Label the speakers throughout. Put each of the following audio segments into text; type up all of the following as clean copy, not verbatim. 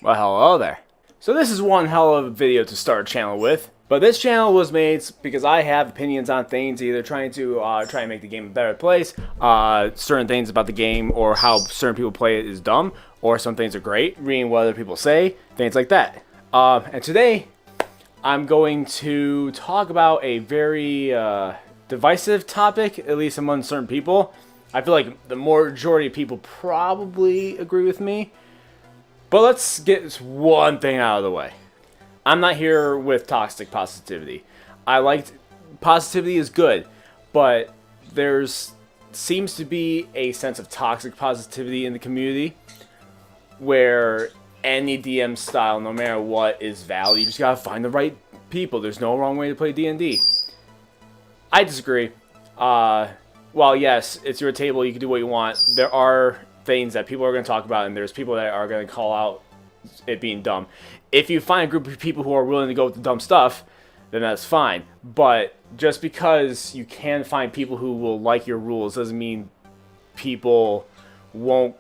Speaker 1: Well, hello there. So this is one hell of a video to start a channel with. But this channel was made because I have opinions on things, either trying to make the game a better place, certain things about the game or how certain people play it is dumb, or some things are great, reading what other people say, things like that. And today, I'm going to talk about a very divisive topic, at least among certain people. I feel like the majority of people probably agree with me. But let's get this one thing out of the way. I'm not here with toxic positivity. Positivity is good, but there's seems to be a sense of toxic positivity in the community where any DM style, no matter what, is valid. You just gotta find the right people. There's no wrong way to play DnD. I disagree. While yes, it's your table, you can do what you want, there are things that people are going to talk about, and there's people that are going to call out it being dumb. If you find a group of people who are willing to go with the dumb stuff, then that's fine. But just because you can find people who will like your rules doesn't mean people won't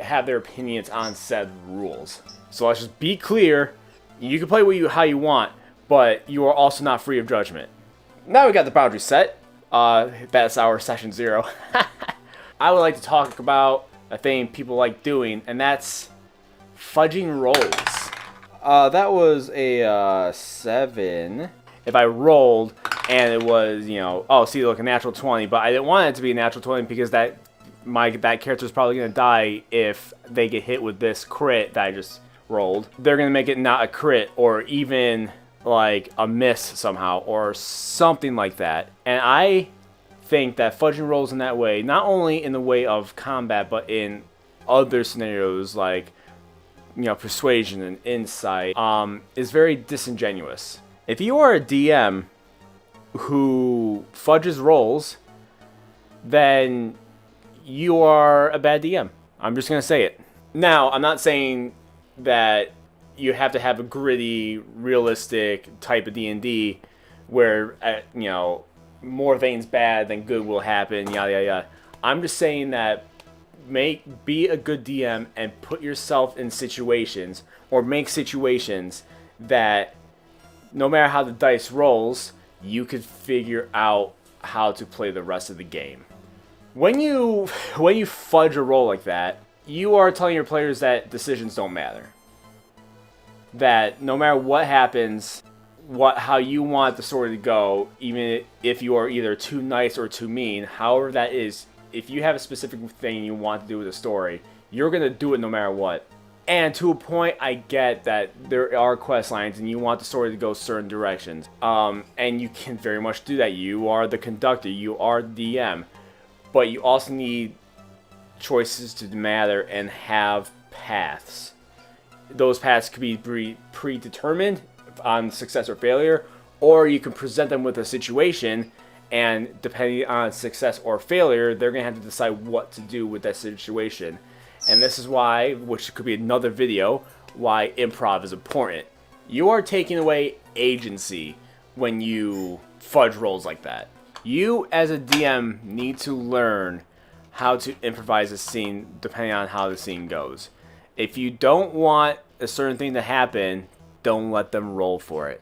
Speaker 1: have their opinions on said rules. So let's just be clear. You can play how you want, but you are also not free of judgment. Now we got the boundary set. That's our session 0. I would like to talk about a thing people like doing, and that's fudging rolls. That was a 7. If I rolled and it was, see, look, a natural 20, but I didn't want it to be a natural 20 because that character is probably going to die if they get hit with this crit that I just rolled. They're going to make it not a crit, or even like a miss somehow, or something like that. And I think that fudging rolls in that way, not only in the way of combat, but in other scenarios like persuasion and insight, is very disingenuous. If you are a DM who fudges rolls, then you are a bad DM. I'm just gonna say it. Now, I'm not saying that you have to have a gritty, realistic type of D&D where more things bad than good will happen, yada yada yada. I'm just saying that be a good DM and put yourself in situations, or make situations that no matter how the dice rolls, you could figure out how to play the rest of the game. When you fudge a roll like that, you are telling your players that decisions don't matter. That no matter what happens, how you want the story to go, even if you are either too nice or too mean, however that is, if you have a specific thing you want to do with the story, you're going to do it no matter what. And to a point, I get that there are quest lines and you want the story to go certain directions. And you can very much do that. You are the conductor, you are the DM. But you also need choices to matter and have paths. Those paths could be predetermined on success or failure, or you can present them with a situation, and depending on success or failure, they're going to have to decide what to do with that situation. And this is why, which could be another video, why improv is important. You are taking away agency when you fudge rolls like that. You, as a DM, need to learn how to improvise a scene depending on how the scene goes. If you don't want a certain thing to happen, don't let them roll for it.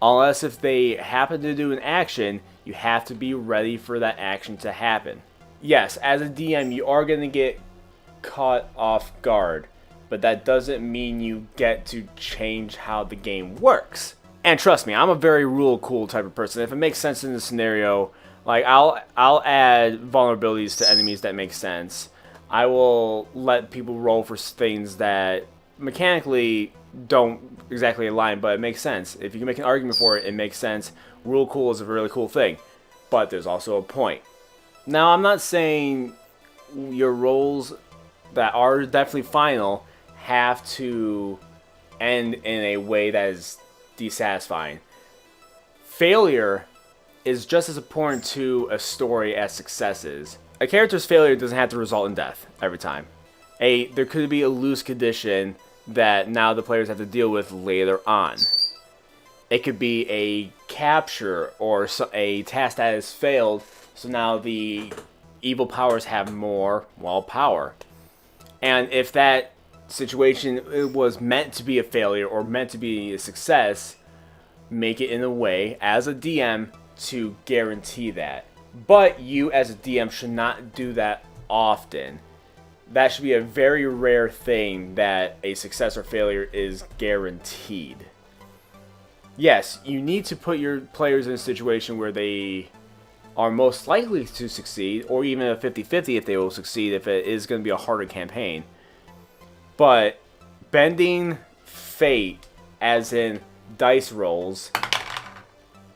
Speaker 1: Unless if they happen to do an action, you have to be ready for that action to happen. Yes, as a DM, you are going to get caught off guard, but that doesn't mean you get to change how the game works. And trust me, I'm a very rule cool type of person. If it makes sense in the scenario, like I'll add vulnerabilities to enemies that make sense. I will let people roll for things that mechanically don't exactly align, but it makes sense. If you can make an argument for it, it makes sense. Rule cool is a really cool thing, but there's also a point. Now, I'm not saying your rolls that are definitely final have to end in a way that is dissatisfying. Failure is just as important to a story as success is. A character's failure doesn't have to result in death every time. There could be a loose condition that now the players have to deal with later on. It could be a capture or a task that has failed, so now the evil powers have more, power. And if that situation it was meant to be a failure or meant to be a success, make it in a way as a DM to guarantee that. But you as a DM should not do that often. That should be a very rare thing that a success or failure is guaranteed. Yes, you need to put your players in a situation where they are most likely to succeed, or even a 50-50 if they will succeed if it is going to be a harder campaign. But bending fate, as in dice rolls,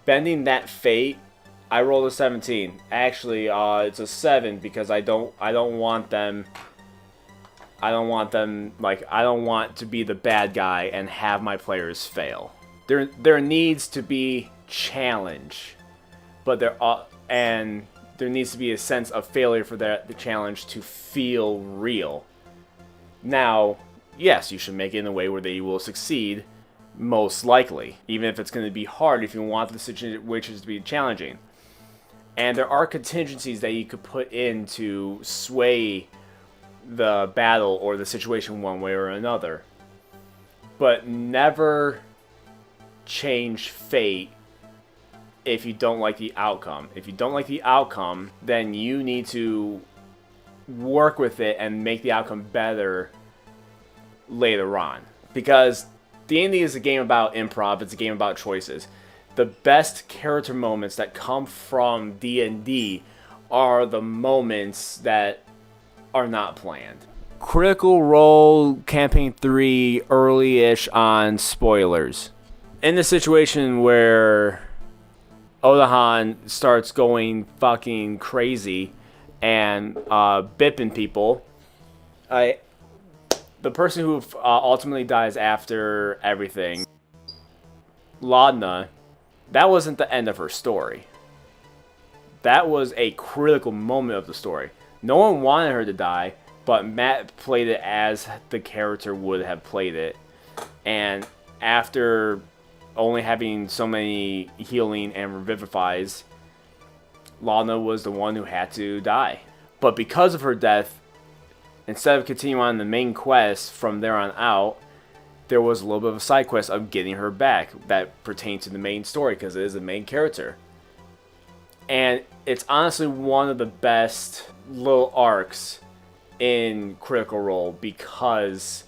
Speaker 1: bending that fate, I rolled a 17. Actually, it's a 7 because I don't want them. I don't want to be the bad guy and have my players fail. There needs to be challenge, but there needs to be a sense of failure for the challenge to feel real. Now, yes, you should make it in a way where they will succeed, most likely, even if it's going to be hard if you want the situations to be challenging. And there are contingencies that you could put in to sway the battle or the situation one way or another. But never change fate if you don't like the outcome. If you don't like the outcome, then you need to work with it and make the outcome better later on. Because D&D is a game about improv, it's a game about choices. The best character moments that come from D&D are the moments that are not planned. Critical Role Campaign 3 early-ish on spoilers. In the situation where Odahan starts going fucking crazy and bipping people, the person who ultimately dies after everything, Laudna, that wasn't the end of her story. That was a critical moment of the story. No one wanted her to die, but Matt played it as the character would have played it. And after only having so many healing and revivifies, Laudna was the one who had to die. But because of her death, instead of continuing on the main quest from there on out, there was a little bit of a side quest of getting her back that pertained to the main story because it is the main character. And it's honestly one of the best little arcs in Critical Role because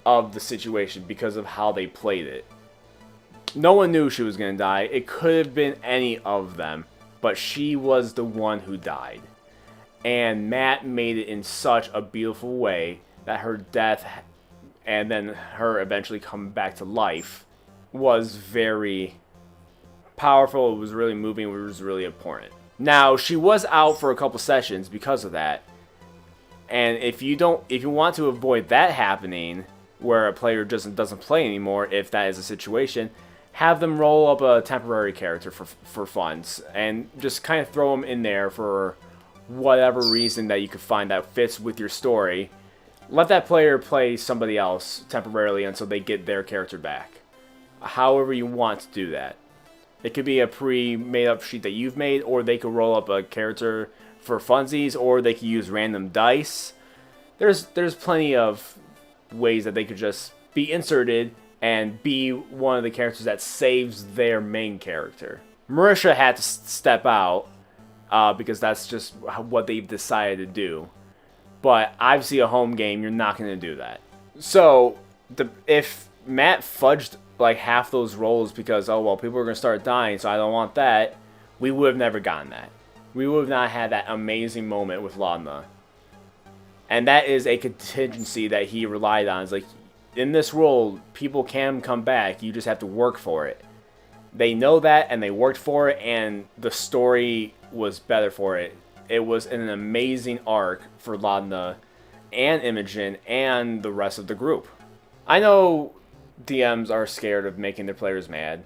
Speaker 1: of the situation, because of how they played it. No one knew she was going to die. It could have been any of them, but she was the one who died. And Matt made it in such a beautiful way that her death and then her eventually coming back to life was very powerful. It was really moving. It was really important. Now, she was out for a couple sessions because of that. And if you want to avoid that happening, where a player doesn't play anymore, if that is a situation, have them roll up a temporary character for funds and just kind of throw them in there for whatever reason that you could find that fits with your story. Let that player play somebody else temporarily until they get their character back. However you want to do that. It could be a pre-made up sheet that you've made, or they could roll up a character for funsies, or they could use random dice. There's plenty of ways that they could just be inserted and be one of the characters that saves their main character. Marisha had to step out because that's just what they've decided to do. But obviously a home game, you're not going to do that. So if Matt fudged like half those rolls because, oh well, people are going to start dying, so I don't want that, we would have never gotten that. We would have not had that amazing moment with Laudna. And that is a contingency that he relied on. It's like, in this world, people can come back. You just have to work for it. They know that, and they worked for it, and the story was better for it. It was an amazing arc for Laudna and Imogen and the rest of the group. I know DMs are scared of making their players mad,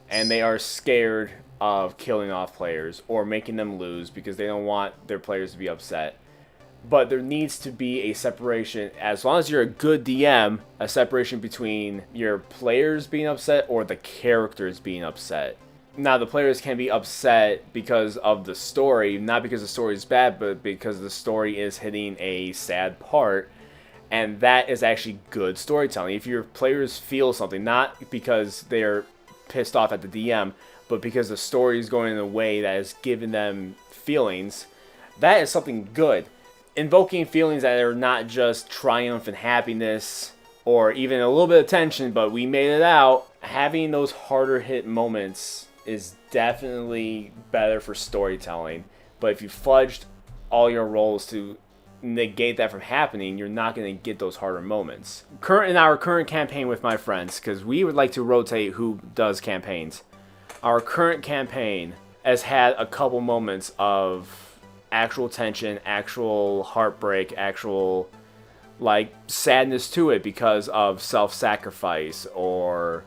Speaker 1: and they are scared of killing off players or making them lose because they don't want their players to be upset. But there needs to be a separation, as long as you're a good DM, a separation between your players being upset or the characters being upset. Now, the players can be upset because of the story, not because the story is bad, but because the story is hitting a sad part, And that is actually good storytelling. If your players feel something, not because they're pissed off at the DM, but because the story is going in a way that is giving them feelings, that is something good. Invoking feelings that are not just triumph and happiness or even a little bit of tension, but we made it out. Having those harder hit moments is definitely better for storytelling. But if you fudged all your rolls to negate that from happening, you're not going to get those harder moments. In our current campaign with my friends, because we would like to rotate who does campaigns, our current campaign has had a couple moments of actual tension, actual heartbreak, actual like sadness to it because of self-sacrifice or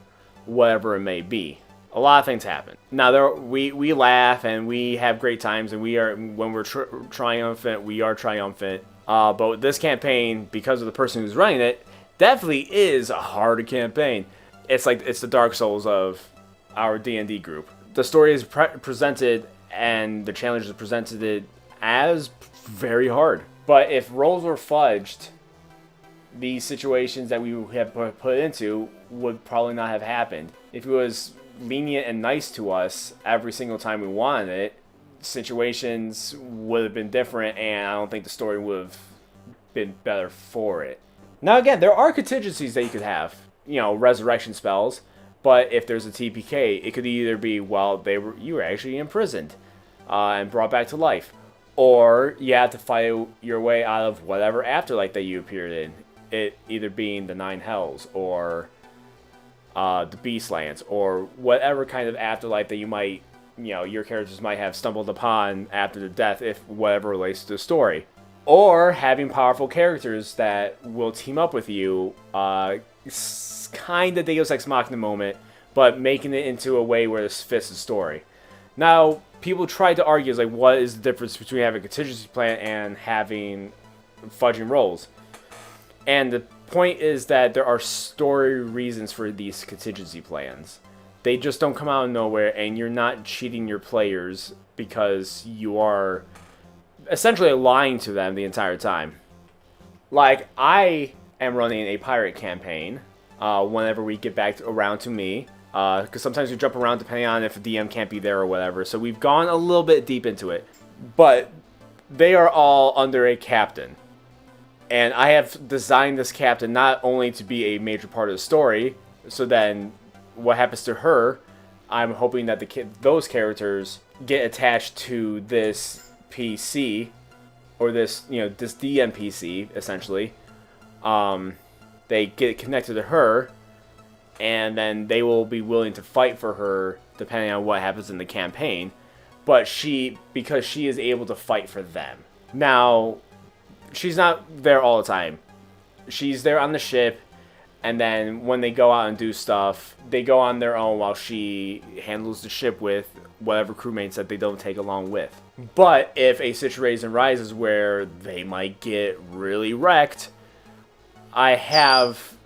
Speaker 1: whatever it may be. A lot of things happen. Now we laugh and we have great times, and when we're triumphant, we are triumphant. But this campaign, because of the person who's running it, definitely is a harder campaign. It's the Dark Souls of our D&D group. The story is presented and the challenges are presented as very hard. But if rolls were fudged, these situations that we have put into would probably not have happened. If it was lenient and nice to us every single time we wanted it, situations would have been different, and I don't think the story would have been better for it. Now again, there are contingencies that you could have, resurrection spells, but if there's a TPK, it could either be, well, you were actually imprisoned and brought back to life, or you have to fight your way out of whatever afterlife that you appeared in, it either being the Nine Hells or the Beastlands, or whatever kind of afterlife that you might, your characters might have stumbled upon after the death, if whatever relates to the story. Or having powerful characters that will team up with you, kind of Deus Ex Machina moment, but making it into a way where this fits the story. Now, people try to argue, what is the difference between having a contingency plan and having fudging rolls? And the point is that there are story reasons for these contingency plans. They just don't come out of nowhere, and you're not cheating your players because you are essentially lying to them the entire time. Like, I am running a pirate campaign whenever we get back around to me, because sometimes we jump around depending on if a DM can't be there or whatever, so we've gone a little bit deep into it. But they are all under a captain. And I have designed this captain not only to be a major part of the story, so then what happens to her, I'm hoping that those characters get attached to this PC, or this DM PC, essentially. They get connected to her, and then they will be willing to fight for her depending on what happens in the campaign. But because she is able to fight for them. Now, she's not there all the time. She's there on the ship, and then when they go out and do stuff, they go on their own while she handles the ship with whatever crewmates that they don't take along with. But if a situation arises where they might get really wrecked, I have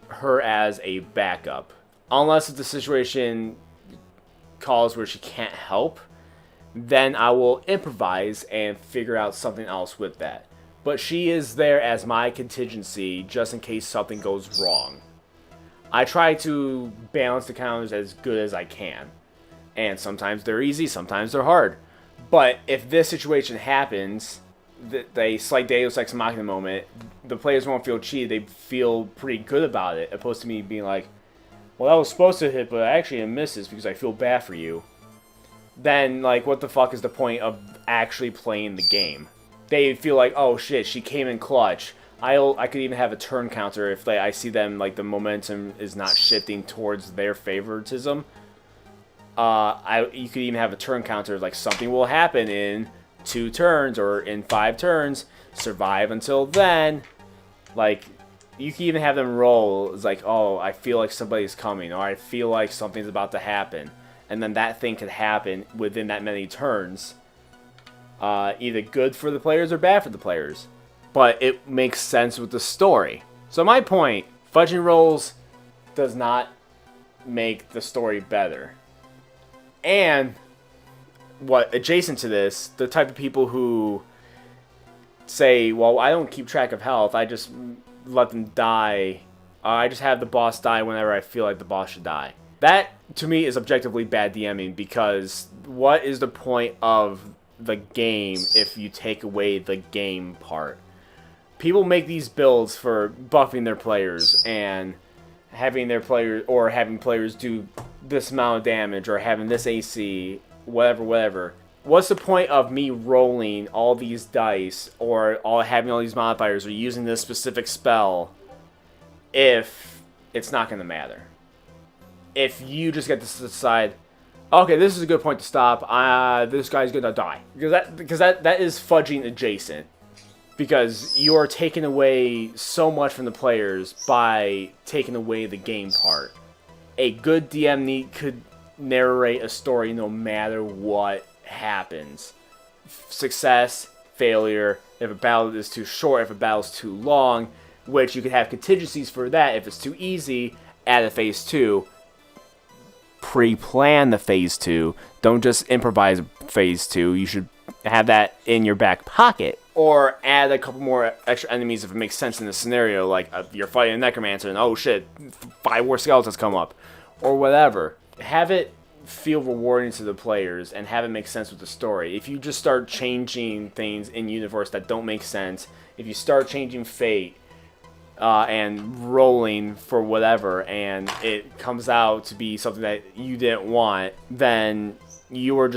Speaker 1: her as a backup. Unless the situation calls where she can't help, then I will improvise and figure out something else with that. But she is there as my contingency just in case something goes wrong. I try to balance the counters as good as I can. And sometimes they're easy, sometimes they're hard. But if this situation happens, the slight Deus Ex Machina moment, the players won't feel cheated. They feel pretty good about it, opposed to me being like, well, that was supposed to hit, but actually it misses because I feel bad for you. Then, what the fuck is the point of actually playing the game? They feel like, oh shit, she came in clutch. I could even have a turn counter if I see them, the momentum is not shifting towards their favoritism. You could even have a turn counter, something will happen in 2 turns or in 5 turns. Survive until then. You can even have them roll. It's oh, I feel like somebody's coming, or I feel like something's about to happen. And then that thing could happen within that many turns. Either good for the players or bad for the players. But it makes sense with the story. So my point, fudging rolls does not make the story better. And adjacent to this, the type of people who say, well, I don't keep track of health, I just let them die. I just have the boss die whenever I feel like the boss should die. That, to me, is objectively bad DMing, because what is the point of the game if you take away the game part? People make these builds for buffing their players and having players do this amount of damage or having this AC, whatever. What's the point of me rolling all these dice or having all these modifiers or using this specific spell if it's not going to matter? If you just get to decide, okay, this is a good point to stop. This guy's going to die. Because that is fudging adjacent. Because you are taking away so much from the players by taking away the game part. A good DM could narrate a story no matter what happens. Success, failure, if a battle is too short, if a battle is too long, which you could have contingencies for that. If it's too easy, add a phase 2. Pre-plan the phase 2. Don't just improvise phase 2. You should have that in your back pocket. Or add a couple more extra enemies if it makes sense in the scenario, like you're fighting a necromancer and oh shit, 5 more skeletons come up. Or whatever. Have it feel rewarding to the players and have it make sense with the story. If you just start changing things in universe that don't make sense, if you start changing fate and rolling for whatever and it comes out to be something that you didn't want, then you're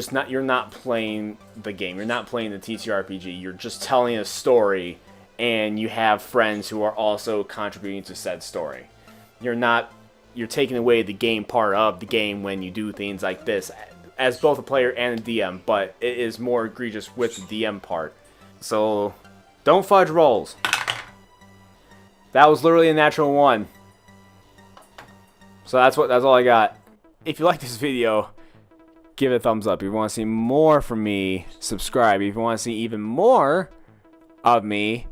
Speaker 1: not playing the game. You're not playing the TTRPG. You're just telling a story and you have friends who are also contributing to said story. You're taking away the game part of the game when you do things like this as both a player and a DM, but it is more egregious with the DM part. So don't fudge rolls. That was literally a natural 1. So that's all I got. If you like this video, give it a thumbs up. If you want to see more from me, subscribe. If you want to see even more of me,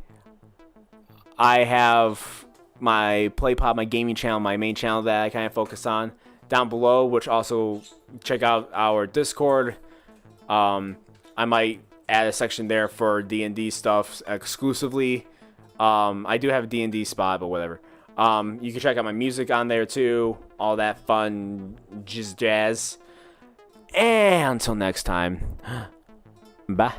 Speaker 1: I have my PlayPod, my gaming channel, my main channel that I kind of focus on down below, which also check out our Discord. I might add a section there for D&D stuff exclusively. I do have a D&D spot, but whatever. You can check out my music on there too, all that fun jazz. And until next time, bye.